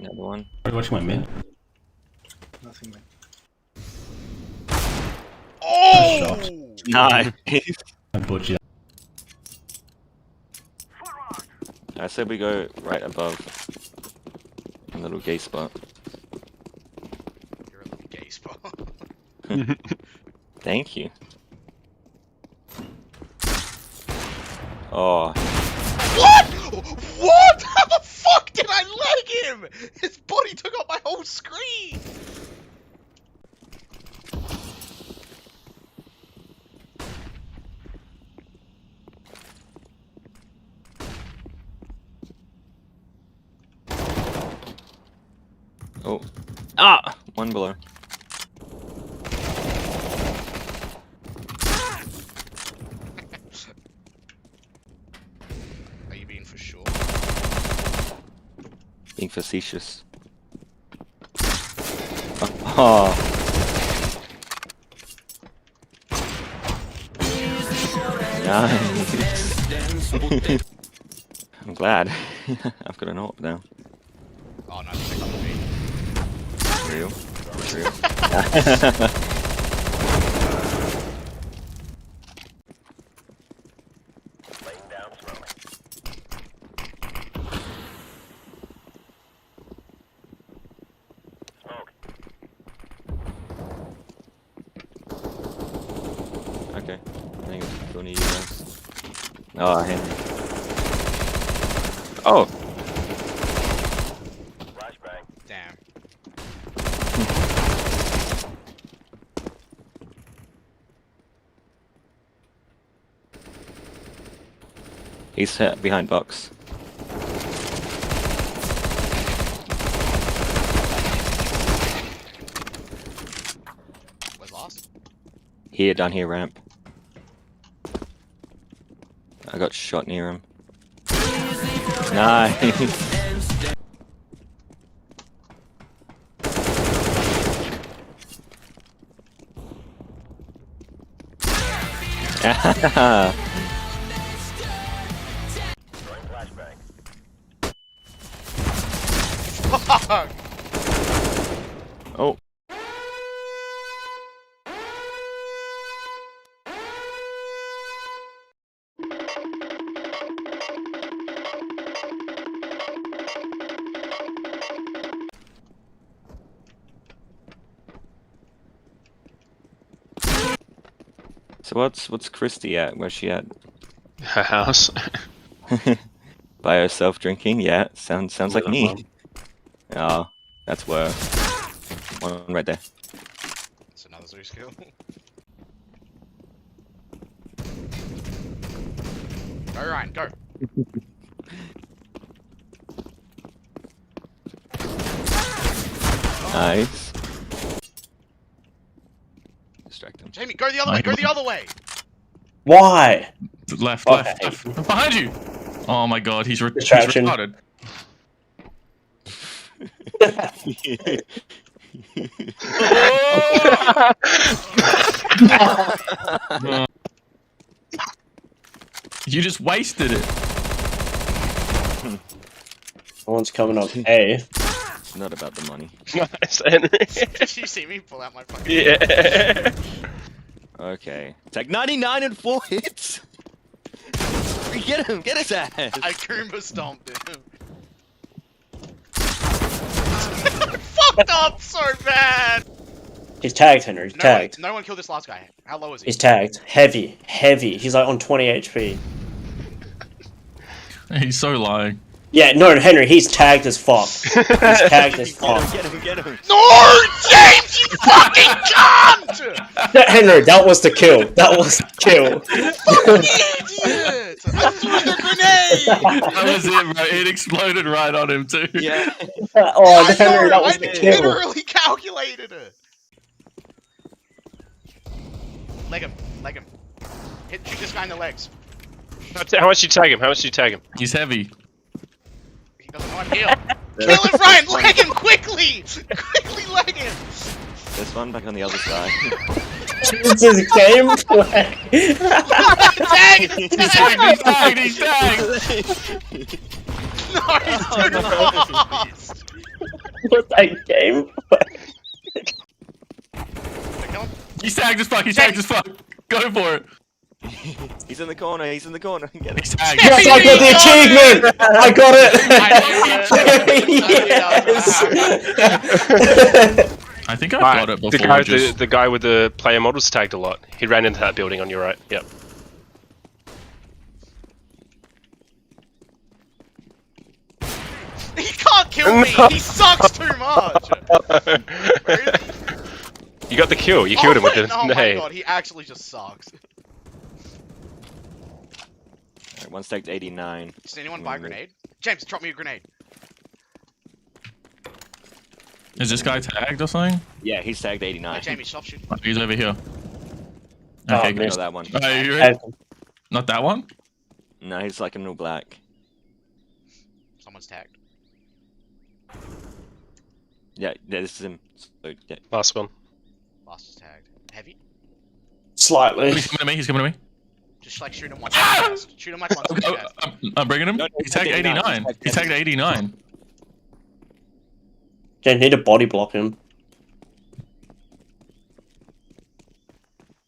Another one. Are you watching my mid? Nothing, man. Oh! Nice. I butchered. I said we go right above a little gay spot. You're a little gay spot. Thank you. Oh, What? What? How the fuck did I leg him? His body took up my whole screen. oh, ah! One below. Are you being for sure? Being facetious. Oh. Nice. I'm glad. I've got an ult now. Oh no, they got me. Real. Real. Okay. I think it's only you guys. Oh, Henry. Oh! Damn. He's behind box. Where's last? Here, down here, ramp. I got shot near him. Nice. Fuck! Oh. So what's Christy at? Where's she at? Her house. By herself drinking? Yeah, sounds like me. Oh, that's worse. One right there. It's another zoo skill. Go Ryan, go. Nice. Distract him. Jamie, go the other way, go the other way! Why? Left, Okay. left. Behind you! Oh my god, he's Distraction. retarded. You just wasted it. Someone's coming up A. It's not about the money. Nice, Henry. Did you see me pull out my fucking... Yeah. Okay. Tag 99 and 4 hits! Get him! Get his ass! I Goomba stomped him. Fucked up so bad! He's tagged, Henry. He's tagged. No one killed this last guy. How low is he? He's tagged. Heavy. Heavy. He's like on 20 HP. He's so lying. Yeah, no, Henry, he's tagged as fuck. He's tagged as fuck. Get him! Get him! No! James, you fucking cunt! Yeah, Henry, that was the kill. That was the kill. Fucking idiot! I threw the grenade! That was it, bro. It exploded right on him, too. Yeah. Oh, I Henry, know, that was I the kill. literally calculated it. Leg him, leg him. Shoot this guy in the legs. How much you tag him? How much you tag him? He's heavy. He doesn't know I'm here. Kill him, Ryan! Leg him quickly! Quickly leg him! There's one back on the other side. This is gameplay. Tag! He's tagged! He's tagged! No, he's too fast! what that game? He's tagged as fuck. He's tagged as fuck. Go for it. He's in the corner. He's in the corner. Get He's it. tagged. Yes, I got the achievement! I got it! I think I Right, got it the before. guy, Just... the guy with the player models tagged a lot. He ran into that building on your right. Yep. He can't kill me! He sucks too much! Where is he? You got the kill. You killed him with the Oh my nade. god, he actually just sucks. Alright, one stacked 89. Does anyone buy a grenade? James, drop me a grenade. Is this guy tagged or something? Yeah, he's tagged No, 89. Jamie, stop shooting. He's over here. Oh, Okay, No, good. missed. that one. Are you ready? Not that one? No, he's like in all black. Someone's tagged. Yeah, this is him. So, yeah. Last one. Last is tagged. Heavy? Slightly. He's coming to me. He's coming to me. Just like shoot him once in the chest. Shoot him like once in the chest. I'm bringing him. No, He's tagged 89. He's tagged 89. Don't need to body block him.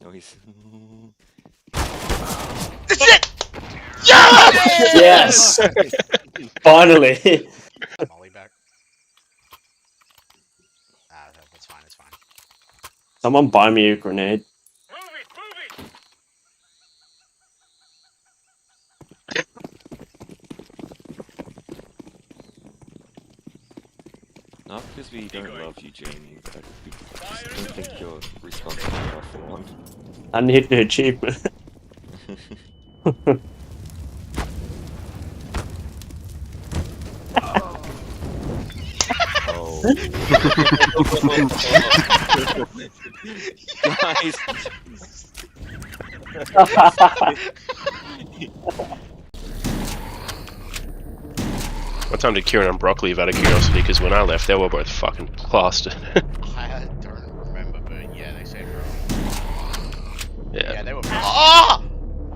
No, he's. This is it! Yeah! Yes! Finally! Molly back. Ah, that's fine, it's fine. Someone buy me a grenade. Not because we don't love you, Jamie, but we just don't think you're responsible enough for one. I need the achievement. Oh. Guys. What time did Kieran and Brock leave out of curiosity? Because when I left, they were both fucking plastered. I don't remember, but yeah, they said yeah. yeah, they were. Oh!